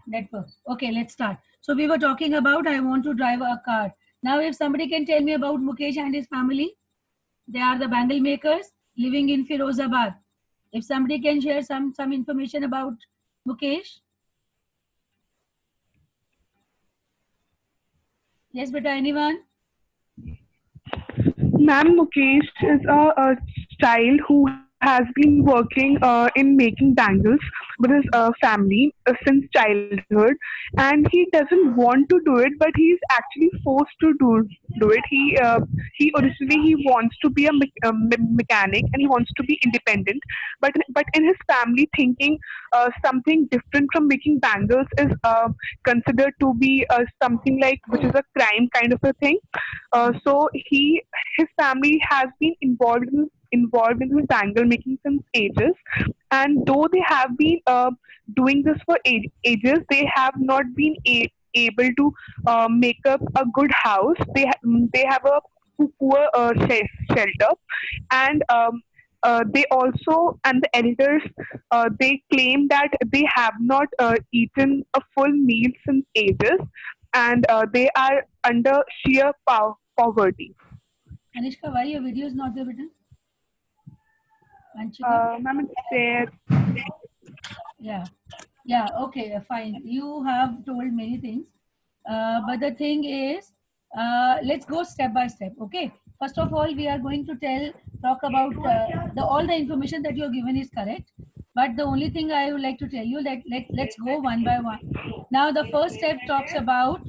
Network. Okay, let's start. So we were talking about I want to drive a car. Now, if somebody can tell me about Mukesh and his family, they are the bangle makers living in Firozabad. If somebody can share some information about Mukesh. Yes, beta, anyone? Ma'am, Mukesh is a child who has been working in making bangles with his family since childhood, and he doesn't want to do it, but he is actually forced to do it. He originally he wants to be a mechanic and he wants to be independent, but in his family thinking, something different from making bangles is considered to be something like which is a crime kind of a thing. So his family has been involved in his bangle making since ages, and though they have been doing this for ages, they have not been able to make up a good house. They have a poor shelter, and they also and the elders they claim that they have not eaten a full meal since ages, and they are under sheer poverty. Anishka, why your video is not there, beta? Anchika? Ma'am, it's there. Yeah. Yeah, okay, fine. You have told many things. But the thing is, let's go step by step, okay? First of all, we are going to talk about all the information that you have given is correct. But the only thing I would like to tell you that let's go one by one. Now, the first step talks about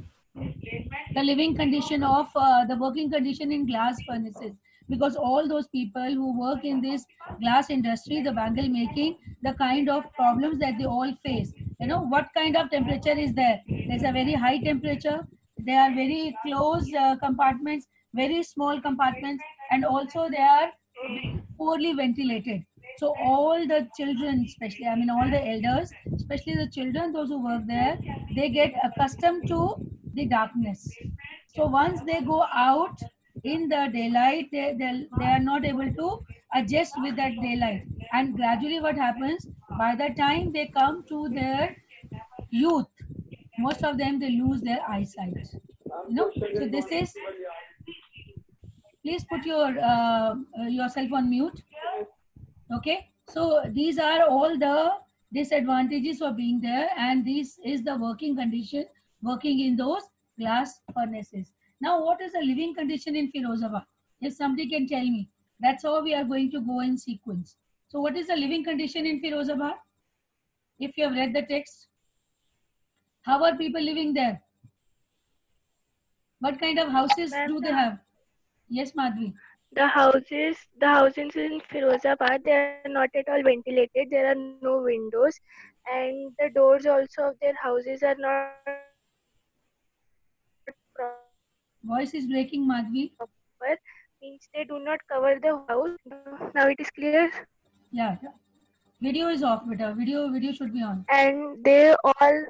the living condition of the working condition in glass furnaces, because all those people who work in this glass industry, the bangle making, the kind of problems that they all face, what kind of temperature is there. There's a very high temperature. There are very closed compartments, very small compartments, and also they are poorly ventilated. So all the children, especially, I mean all the elders, especially the children, those who work there, they get accustomed to the darkness. So once they go out in the daylight, they are not able to adjust with that daylight. And gradually what happens, by the time they come to their youth, most of them they lose their eyesight. So this is, please put yourself on mute. Okay, so these are all the disadvantages of being there, and this is the working condition working in those glass furnaces. Now, what is the living condition in Firozabad? If somebody can tell me, that's how we are going to go in sequence. So, what is the living condition in Firozabad? If you have read the text, how are people living there? What kind of houses Ma'am, do they have? Yes, Madhvi. the houses in Firozabad, they are not at all ventilated. There are no windows, and the doors also of their houses are not Voice is breaking, Madhvi. proper. Means they do not cover the whole house. Now it is clear. Yeah, yeah. Video is off, beta. Video should be on. And they all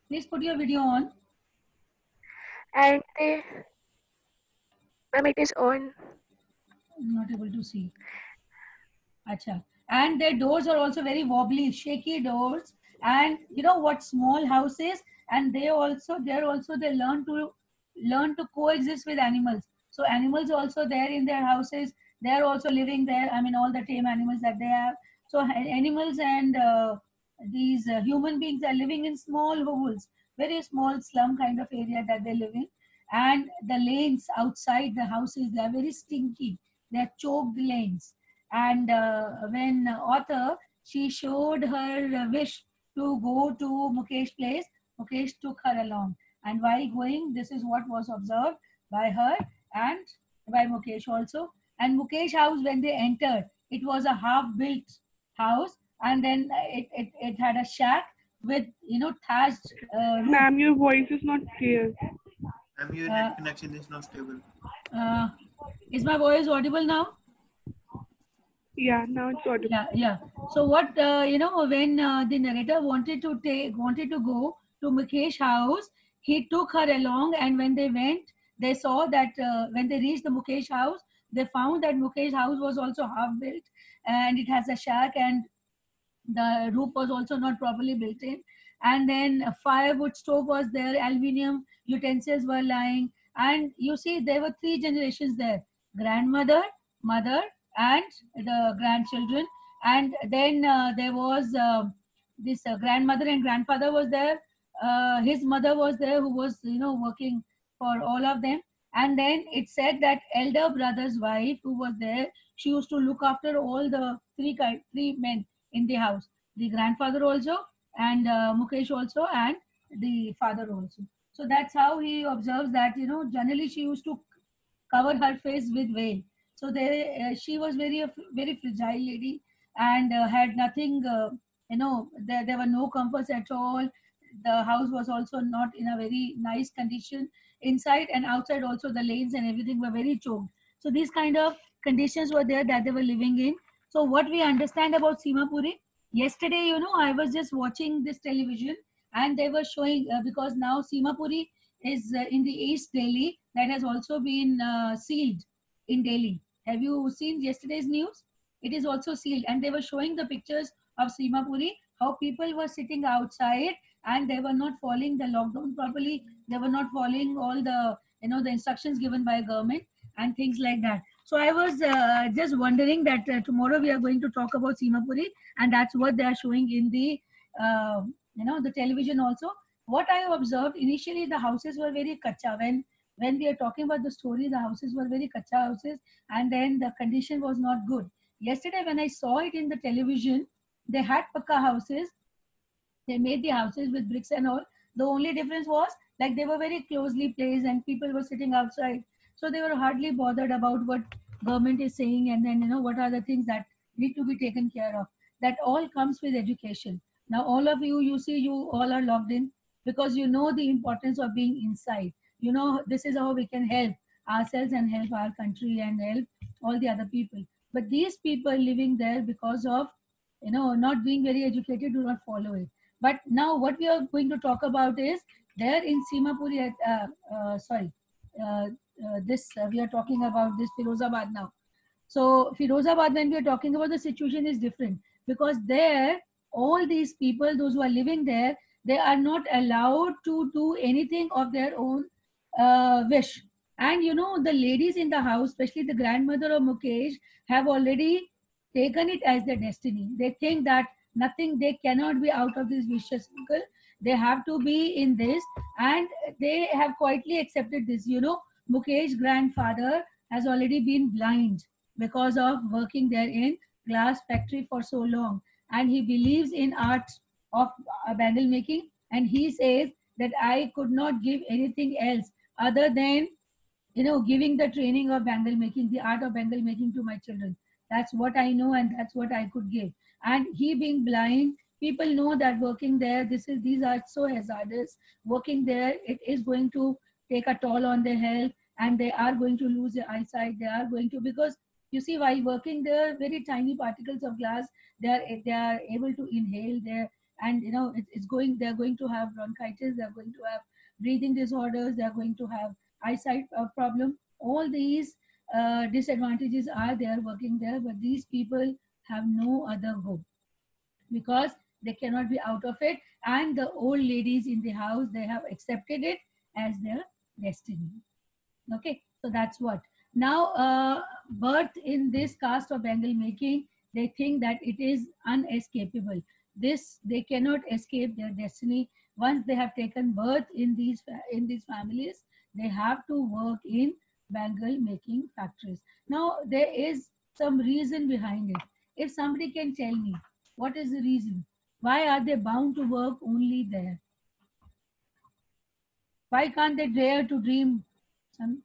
Please put your video on. and they, ma'am, it is on. I'm not able to see. Acha. And their doors are also very wobbly, shaky doors. And you know what small houses, and they learn to coexist with animals. So animals also there in their houses. They're also living there. I mean, all the tame animals that they have. So animals and these human beings are living in small holes, very small slum kind of area that they live in. And the lanes outside the houses, they are very stinky. They're choked lanes. And when author, she showed her wish to go to Mukesh place, Mukesh took her along. And while going, this is what was observed by her and by Mukesh also. And Mukesh house, when they entered, it was a half-built house, and then it had a shack with thatched roof. Ma'am, your voice is not clear. Your Uh, net connection is not stable. uh, is my voice audible now? Yeah, now it's audible. Yeah. So what when the narrator wanted to go to Mukesh house, he took her along, and when they went, they saw that when they reached the Mukesh house, they found that Mukesh house was also half built, and it has a shack, and The roof was also not properly built in, and then a firewood stove was there, aluminium utensils were lying, and you see there were three generations there: grandmother, mother, and the grandchildren. And then there was this grandmother and grandfather was there. His mother was there, who was working for all of them. And then it said that elder brother's wife who was there, she used to look after all the three men in the house, the grandfather also, and Mukesh also, and the father also. So that's how he observes that, generally she used to cover her face with veil. So there, she was very fragile lady, and had nothing. There were no comforts at all. The house was also not in a very nice condition. Inside and outside, also the lanes and everything were very choked. So these kind of conditions were there that they were living in. So what we understand about Simapuri, yesterday, I was just watching this television, and they were showing, because now Simapuri is in the East Delhi, that has also been sealed in Delhi. Have you seen yesterday's news? It is also sealed, and they were showing the pictures of Simapuri, how people were sitting outside and they were not following the lockdown properly. They were not following all the the instructions given by government and things like that. So I was just wondering that tomorrow we are going to talk about Simapuri, and that's what they are showing in the the television also. What I observed initially, the houses were very kacha. When we are talking about the story, the houses were very kacha houses, and then the condition was not good. Yesterday, when I saw it in the television, they had pakka houses. They made the houses with bricks and all. The only difference was like they were very closely placed, and people were sitting outside, so they were hardly bothered about what government is saying, and then what are the things that need to be taken care of. That all comes with education. Now all of you, you see, you all are logged in because you know the importance of being inside. This is how we can help ourselves and help our country and help all the other people. But these people living there, because of not being very educated, do not follow it. But now what we are going to talk about is there in Simapuri, this we are talking about this Firozabad now. So Firozabad, when we are talking about, the situation is different, because there, all these people, those who are living there, they are not allowed to do anything of their own wish. And the ladies in the house, especially the grandmother of Mukesh, have already taken it as their destiny. They think that nothing, they cannot be out of this vicious circle. They have to be in this, and they have quietly accepted this. Mukesh grandfather has already been blind because of working there in glass factory for so long, and he believes in art of bangle making, and he says that I could not give anything else other than giving the training of bangle making, the art of bangle making to my children. That's what I know, and that's what I could give. And he being blind, people know that working there, these are so hazardous. Working there, it is going to take a toll on their health, and they are going to lose their eyesight. They are going to, because you see, while working there, very tiny particles of glass, they are able to inhale there, and it's going. They are going to have bronchitis. They are going to have breathing disorders. They are going to have eyesight problem. All these disadvantages are there working there, but these people have no other hope because they cannot be out of it. And the old ladies in the house, they have accepted it as their destiny. Okay, so that's what. Now, birth in this caste of bangle making, they think that it is unescapable. This, they cannot escape their destiny. Once they have taken birth in these families, they have to work in bangle making factories. Now, there is some reason behind it. If somebody can tell me, what is the reason? Why are they bound to work only there? Why can't they dare to dream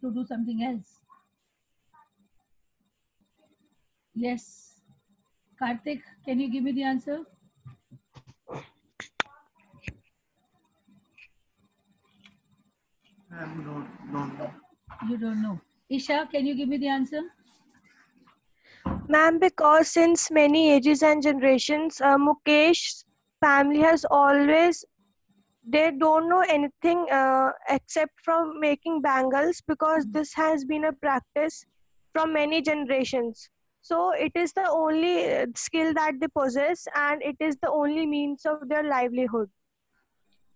to do something else? Yes. Karthik, can you give me the answer? Don't know. You don't know. Isha, can you give me the answer? Ma'am, because since many ages and generations, Mukesh's family has always, they don't know anything except from making bangles, because this has been a practice from many generations. So it is the only skill that they possess, and it is the only means of their livelihood.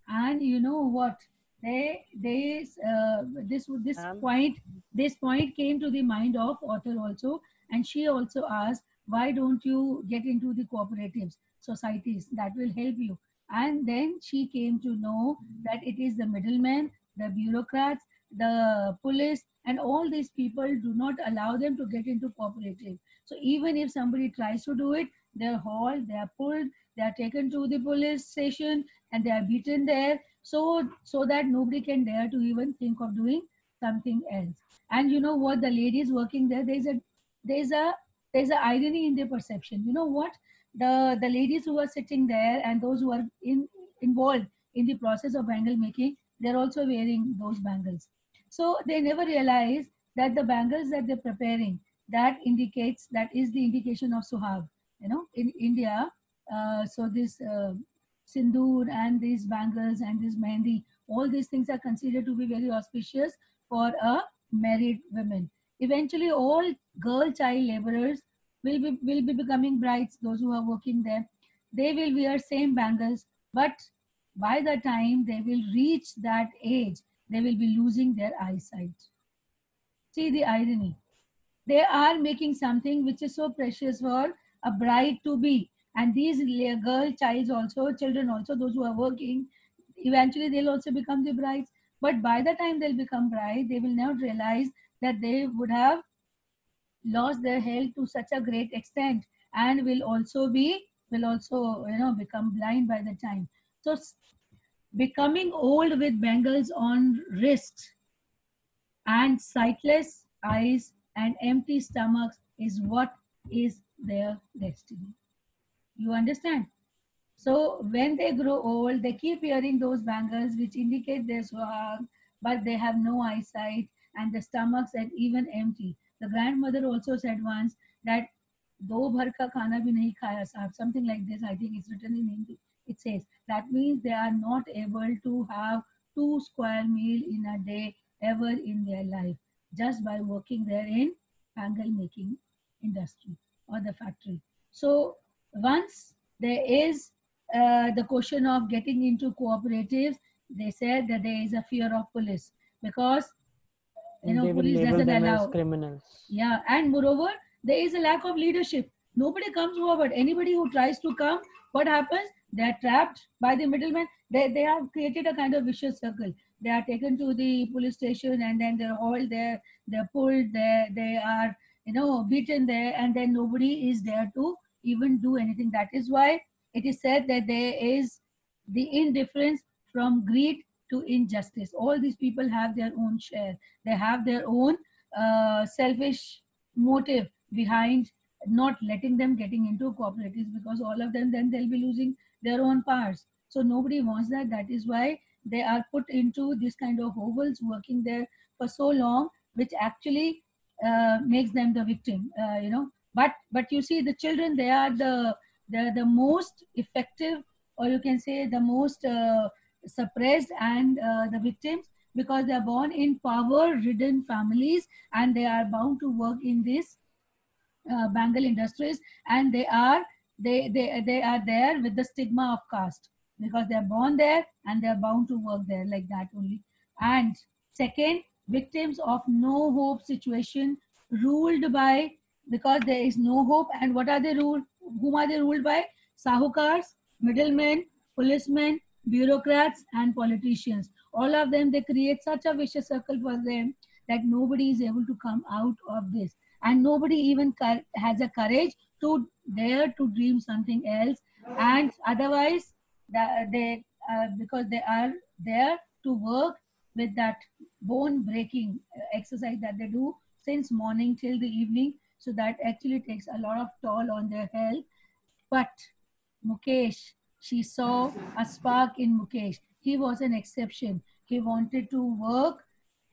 And you know what, they this Ma'am, point, this point came to the mind of author also, and she also asked, why don't you get into the cooperatives societies that will help you? And then she came to know that it is the middlemen, the bureaucrats, the police, and all these people do not allow them to get into cooperative. So even if somebody tries to do it, they're hauled, they are pulled, they are taken to the police station, and they are beaten there, so that nobody can dare to even think of doing something else. And you know what, the ladies working there, there's a there's a irony in their perception. You know what, the ladies who are sitting there and those who are involved in the process of bangle making, they're also wearing those bangles. So they never realize that the bangles that they're preparing, that indicates, that is the indication of suhag, in India. So this sindoor and these bangles and this mehendi, all these things are considered to be very auspicious for a married woman. Eventually, all girl child laborers will be becoming brides. Those who are working there, they will wear same bangles, but by the time they will reach that age, they will be losing their eyesight. See the irony, they are making something which is so precious for a bride to be. And these girl childs also, children also, those who are working, eventually they'll also become the brides. But by the time they'll become bride, they will not realize that they would have lost their health to such a great extent, and will also become blind by the time. So becoming old with bangles on wrists and sightless eyes and empty stomachs is what is their destiny. You understand? So when they grow old, they keep wearing those bangles which indicate their swag, but they have no eyesight and the stomachs are even empty. The grandmother also said once that do bhar ka khana bhi nahi khaya saab, something like this. I think it's written in Hindi. It says that means they are not able to have two square meal in a day ever in their life, just by working there in bangle making industry or the factory. So once there is the question of getting into cooperatives, they said that there is a fear of police, because they will police label doesn't them as allow. criminals. Yeah, and moreover, there is a lack of leadership. Nobody comes forward. Anybody who tries to come, what happens? They are trapped by the middlemen. They have created a kind of vicious circle. They are taken to the police station, and then they're hauled there, they're pulled there, they are beaten there, and then nobody is there to even do anything. That is why it is said that there is the indifference from greed to injustice. All these people have their own share. They have their own selfish motive behind not letting them getting into cooperatives, because all of them, then they'll be losing their own powers. So nobody wants that. That is why they are put into this kind of hovels, working there for so long, which actually makes them the victim. But you see, the children, they are the most effective, or you can say the most suppressed, and the victims, because they are born in power ridden families, and they are bound to work in this Bengal industries, and they are there with the stigma of caste, because they are born there and they are bound to work there like that only. And second, victims of no hope situation, ruled by, because there is no hope. And what are they ruled? Whom are they ruled by? Sahukars, middlemen, policemen, bureaucrats, and politicians. All of them, they create such a vicious circle for them that nobody is able to come out of this, and nobody even has a courage to dare to dream something else. And otherwise, they because they are there to work with that bone breaking exercise that they do since morning till the evening, so that actually takes a lot of toll on their health. But Mukesh, she saw a spark in Mukesh. He was an exception. He wanted to work.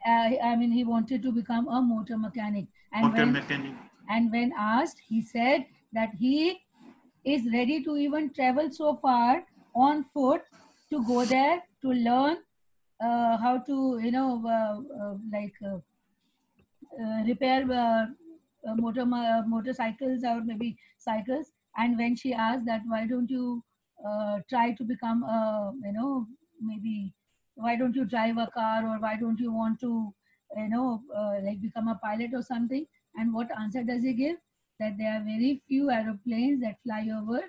He wanted to become a motor mechanic. And Motor when mechanic. and when asked, he said that he is ready to even travel so far on foot to go there to learn how to, repair motorcycles or maybe cycles. And when she asked that, why don't you try to become a, maybe why don't you drive a car, or why don't you want to, like become a pilot or something? And what answer does he give? That there are very few aeroplanes that fly over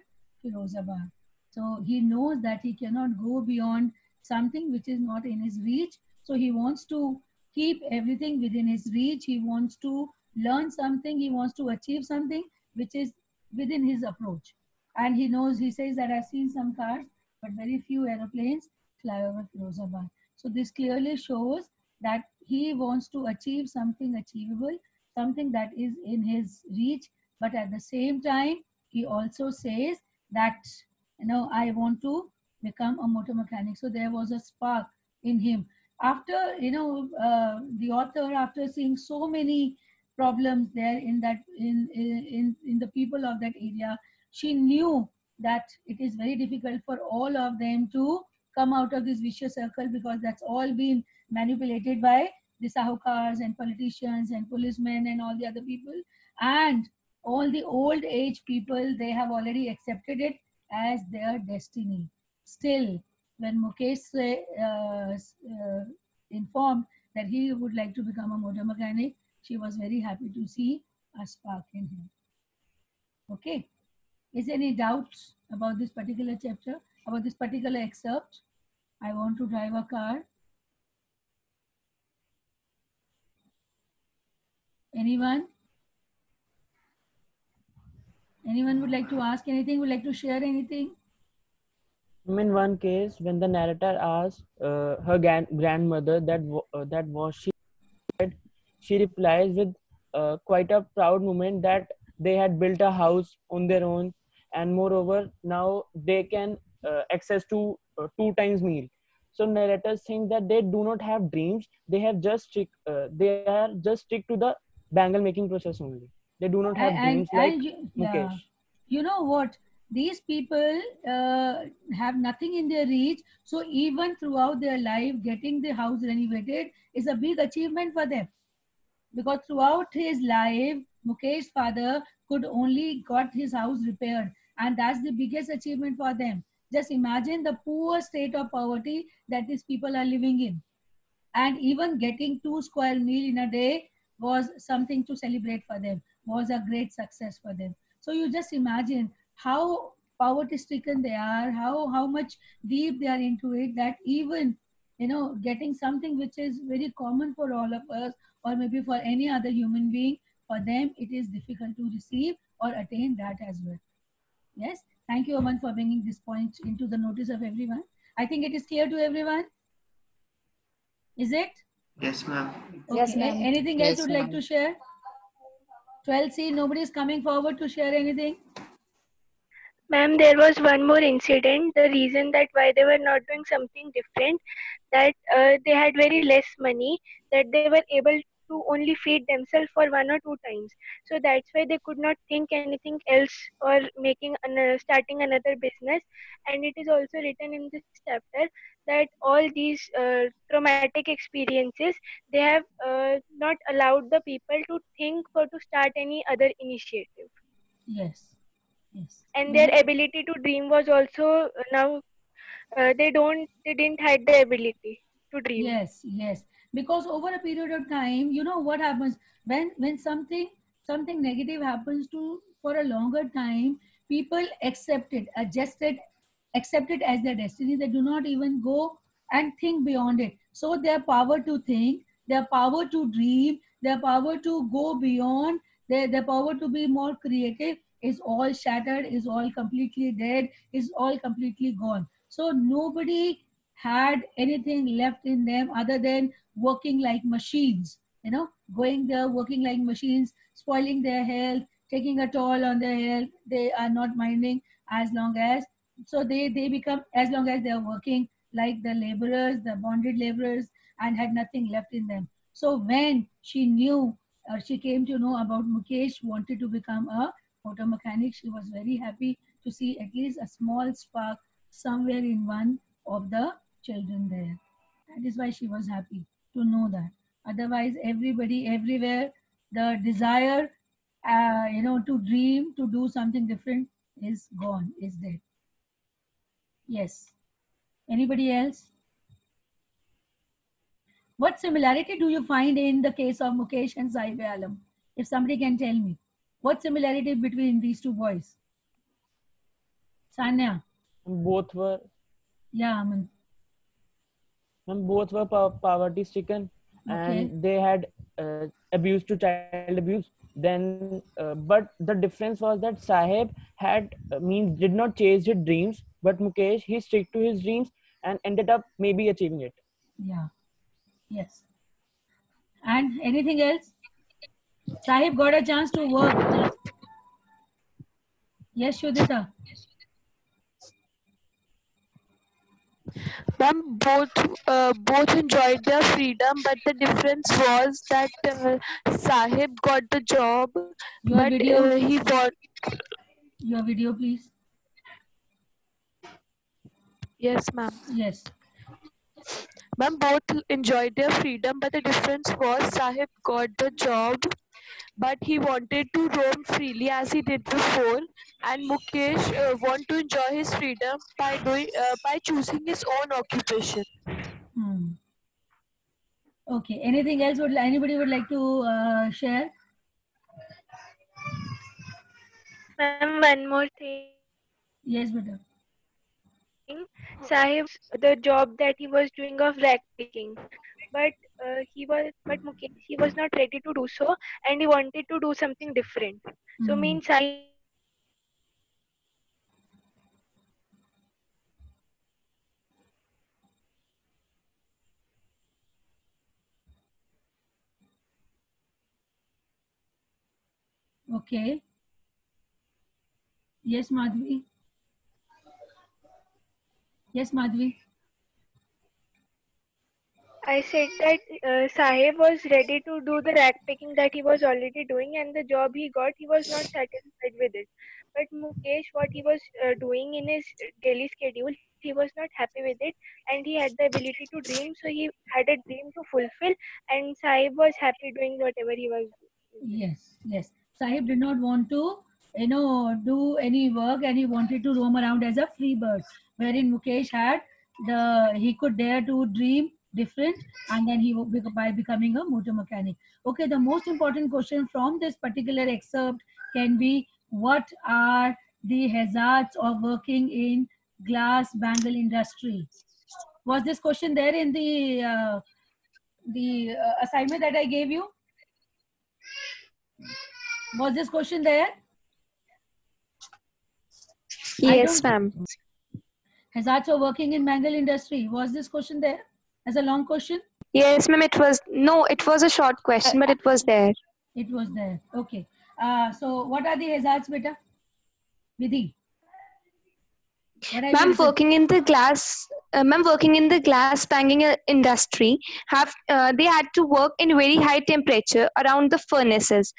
Firozabad. So he knows that he cannot go beyond something which is not in his reach. So he wants to keep everything within his reach. He wants to learn something. He wants to achieve something which is within his approach. And he knows, he says that I've seen some cars, but very few aeroplanes fly over Firozabad. So this clearly shows that he wants to achieve something achievable, something that is in his reach. But at the same time, he also says that, I want to become a motor mechanic. So there was a spark in him. After, the author, after seeing so many problems there in that, in the people of that area, she knew that it is very difficult for all of them to come out of this vicious circle, because that's all been manipulated by the sahukars and politicians and policemen and all the other people. And all the old age people, they have already accepted it as their destiny. Still, when Mukesh informed that he would like to become a motor mechanic, she was very happy to see a spark in him. Okay. Is there any doubts about this particular chapter, about this particular excerpt? I want to drive a car. Anyone? Anyone would like to ask anything, would like to share anything? In one case, when the narrator asked her grandmother that was she dead, she replies with quite a proud moment that they had built a house on their own, and moreover now they can access to 2 times meal. So narrators think that they do not have dreams; they are just stick to the bangle making process only. They do not have dreams like Mukesh. You know what? These people have nothing in their reach. So even throughout their life, getting the house renovated is a big achievement for them. Because throughout his life, Mukesh's father could only got his house repaired. And that's the biggest achievement for them. Just imagine the poor state of poverty that these people are living in. And even getting 2 square meal in a day was something to celebrate for them, was a great success for them. So you just imagine how poverty stricken they are, how much deep they are into it, that even getting something which is very common for all of us, or maybe for any other human being, for them it is difficult to receive or attain that as well. Yes, thank you, Aman, for bringing this point into the notice of everyone. I think it is clear to everyone. Is it? Yes, ma'am. Okay. Yes, ma'am. Anything else you'd like to share? 12C, nobody is coming forward to share anything? Ma'am, there was one more incident. The reason that why they were not doing something different, that they had very less money, that they were able to only feed themselves for 1 or 2 times. So that's why they could not think anything else or starting another business. And it is also written in this chapter that all these traumatic experiences, they have not allowed the people to think or to start any other initiative. Yes. Yes. And their ability to dream was also now they didn't have the ability to dream. Yes. Because over a period of time, you know what happens when something negative happens to for a longer time, people accept it, accept it as their destiny. They do not even go and think beyond it. So their power to think, their power to dream, their power to go beyond, their power to be more creative is all shattered, is all completely dead, is all completely gone. So nobody had anything left in them other than working like machines, going there, working like machines, spoiling their health, taking a toll on their health. They are not minding as long as, so they become, as long as they are working like the laborers, the bonded laborers, and had nothing left in them. So when she knew, she came to know about Mukesh wanted to become a motor mechanic, she was very happy to see at least a small spark somewhere in one of the children there. That is why she was happy to know that. Otherwise, everybody, everywhere, the desire to dream, to do something different is gone, is dead. Yes. Anybody else? What similarity do you find in the case of Mukesh and Sahib Alam? If somebody can tell me, what similarity between these two boys? Sanya, Both were yeah, Aman. both were poverty stricken, Okay. and they had abuse to child abuse. Then, but the difference was that Sahib had means did not chase his dreams, but Mukesh he stick to his dreams and ended up maybe achieving it. Yeah. Yes. And anything else? Sahib got a chance to work. Yes, Shudita. Ma'am, both enjoyed their freedom, but the difference was that Sahib got the job, Your but video. he want. Your video, please. Yes, ma'am. Yes. Ma'am, both enjoyed their freedom, but the difference was Sahib got the job, but he wanted to roam freely as he did before, and Mukesh want to enjoy his freedom by choosing his own occupation. Hmm. Okay. Anything else? Would anybody would like to share? Ma'am, one more thing. Yes, beta. Sahib, the job that he was doing of rag picking, but but Mukesh, he was not ready to do so, and he wanted to do something different. So Hmm. means Sahib Okay. Yes, Madhvi. Yes, Madhvi. I said that Sahib was ready to do the rag picking that he was already doing, and the job he got, he was not satisfied with it. But Mukesh, what he was doing in his daily schedule, he was not happy with it, and he had the ability to dream, so he had a dream to fulfill, and Sahib was happy doing whatever he was doing. Yes, yes. Sahib did not want to, do any work, and he wanted to roam around as a free bird. Wherein Mukesh had he could dare to dream different, and then by becoming a motor mechanic. Okay, the most important question from this particular excerpt can be, what are the hazards of working in glass bangle industry? Was this question there in the assignment that I gave you? Was this question there? I Yes, don't. ma'am. Hazards of working in bangle industry. Was this question there as a long question? Yes, ma'am. It was no. It was a short question, but it was there. It was there. Okay. So what are the hazards, beta? Vidhi. What are the Ma'am, hazards? working in the glass banging industry, they had to work in very high temperature around the furnaces.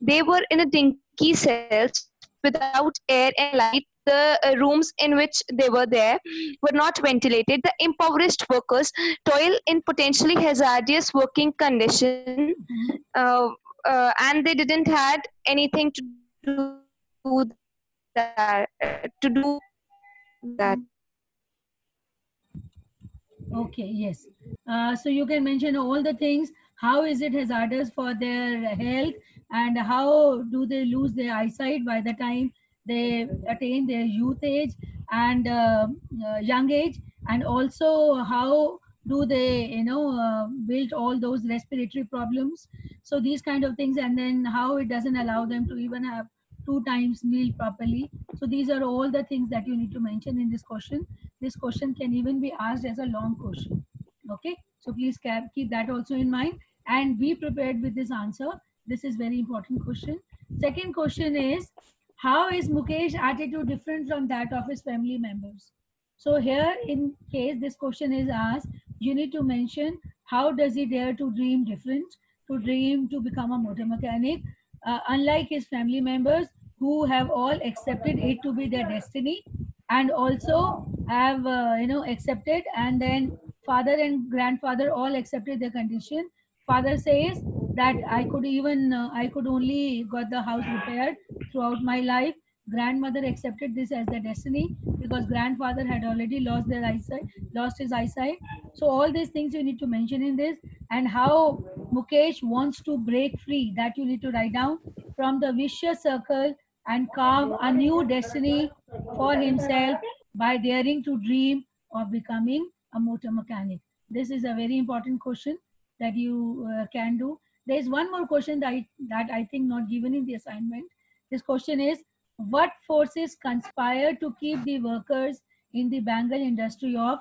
They were in a dinky cells without air and light. The rooms in which they were there were not ventilated. The impoverished workers toil in potentially hazardous working conditions, and they didn't had anything to do that. Okay, yes. So you can mention all the things. How is it hazardous for their health, and how do they lose their eyesight by the time they attain their youth age and young age, and also how do they, build all those respiratory problems. So these kind of things, and then how it doesn't allow them to even have 2 times meal properly. So these are all the things that you need to mention in this question. This question can even be asked as a long question. Okay, so please keep that also in mind and be prepared with this answer. This is very important question. Second question is, how is Mukesh attitude different from that of his family members? So here, in case this question is asked, you need to mention how does he dare to dream different, to dream to become a motor mechanic, unlike his family members who have all accepted it to be their destiny, and also have accepted, and then father and grandfather all accepted the condition. Father says that I could even I could only got the house repaired throughout my life. Grandmother accepted this as the destiny because grandfather had already lost his eyesight. So all these things you need to mention in this, and how Mukesh wants to break free, that you need to write down, from the vicious circle and carve a new destiny for himself by daring to dream of becoming a motor mechanic. This is a very important question that you can do. There is one more question that I think not given in the assignment. This question is, what forces conspire to keep the workers in the bangle industry of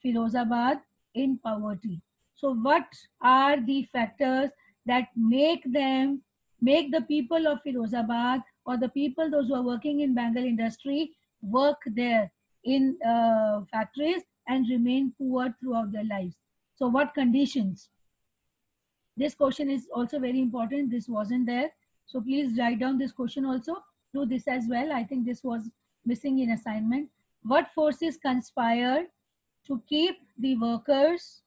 Firozabad in poverty? So what are the factors that make the people of Firozabad, or the people those who are working in bangle industry, work there in factories and remain poor throughout their lives? So what conditions? This question is also very important. This wasn't there. So please write down this question also. Do this as well. I think this was missing in assignment. What forces conspire to keep the workers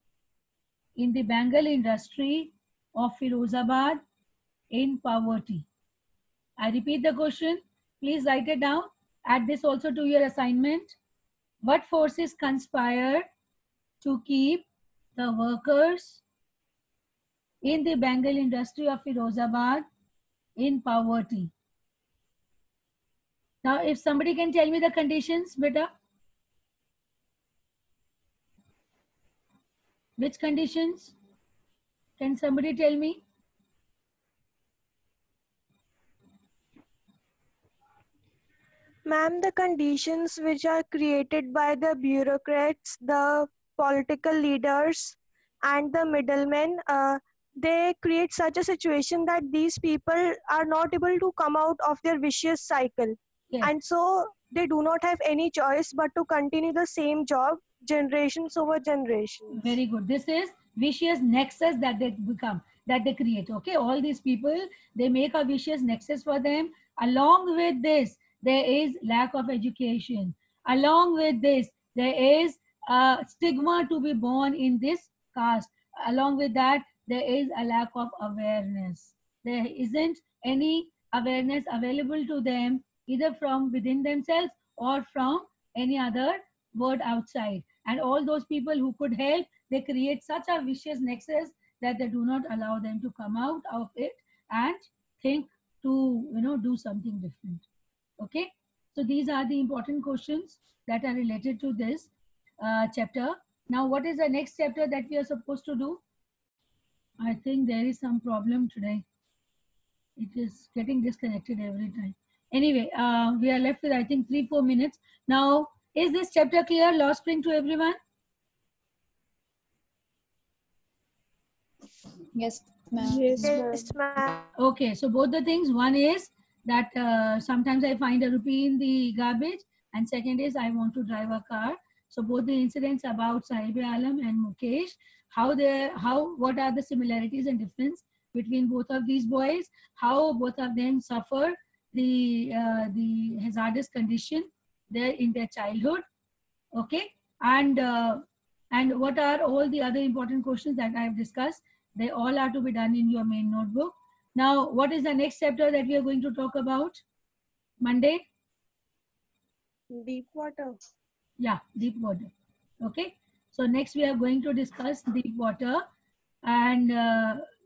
in the bangle industry of Firozabad in poverty? I repeat the question. Please write it down. Add this also to your assignment. What forces conspire to keep the workers in the bangle industry of Firozabad in poverty? Now, if somebody can tell me the conditions, beta. Which conditions? Can somebody tell me? Ma'am, the conditions which are created by the bureaucrats, the political leaders, and the middlemen, they create such a situation that these people are not able to come out of their vicious cycle. Yes. And so they do not have any choice but to continue the same job generations over generations. Very good. This is vicious nexus that they become, that they create. Okay, all these people, they make a vicious nexus for them. Along with this, there is lack of education. Along with this, there is a stigma to be born in this caste. Along with that, there is a lack of awareness. There isn't any awareness available to them, either from within themselves or from any other word outside. And all those people who could help, they create such a vicious nexus that they do not allow them to come out of it and think to do something different. Okay, so these are the important questions that are related to this chapter. Now, what is the next chapter that we are supposed to do? I think there is some problem today. It is getting disconnected every time. Anyway, we are left with, I think, 3-4 minutes. Now, is this chapter clear? Law Spring to everyone? Yes, ma'am. Yes, ma'am. Okay, so both the things. One is that sometimes I find a rupee in the garbage, and second is I want to drive a car. So both the incidents about Sahib Alam and Mukesh, what are the similarities and difference between both of these boys? How both of them suffer the hazardous condition there in their childhood? Okay, and what are all the other important questions that I have discussed? They all are to be done in your main notebook. Now, what is the next chapter that we are going to talk about? Monday? Deep water. Yeah, deep water. Okay. So next we are going to discuss deep water. And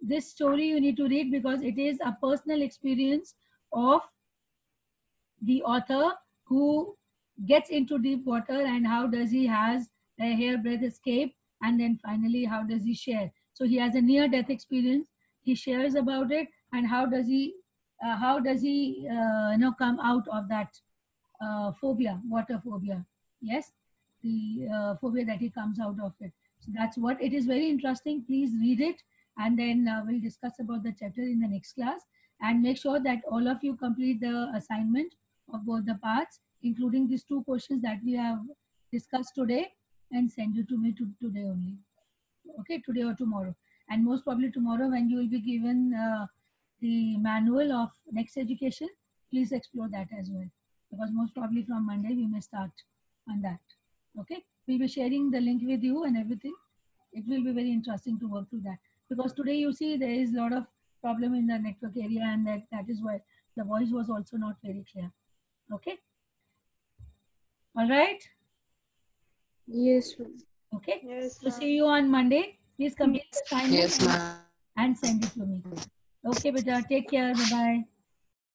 this story you need to read because it is a personal experience of the author who gets into deep water, and how does he has a hairbreadth escape, and then finally how does he share. So he has a near death experience, he shares about it, and how does he come out of that phobia, water phobia. Yes, the phobia that he comes out of it. So that's what it is. Very interesting. Please read it, and then we'll discuss about the chapter in the next class. And make sure that all of you complete the assignment of both the parts, including these 2 questions that we have discussed today, and send it to me today only. Okay, today or tomorrow. And most probably tomorrow, when you will be given the manual of next education, please explore that as well, because most probably from Monday we may start on that. Okay, we'll be sharing the link with you and everything. It will be very interesting to work through that, because today you see there is a lot of problem in the network area, and that is why the voice was also not very clear. Okay. All right. Yes, ma'am. Okay. Yes, So see you on Monday. Please complete the assignment Yes, ma'am. and send it to me. Okay, beta. Take care. Bye bye.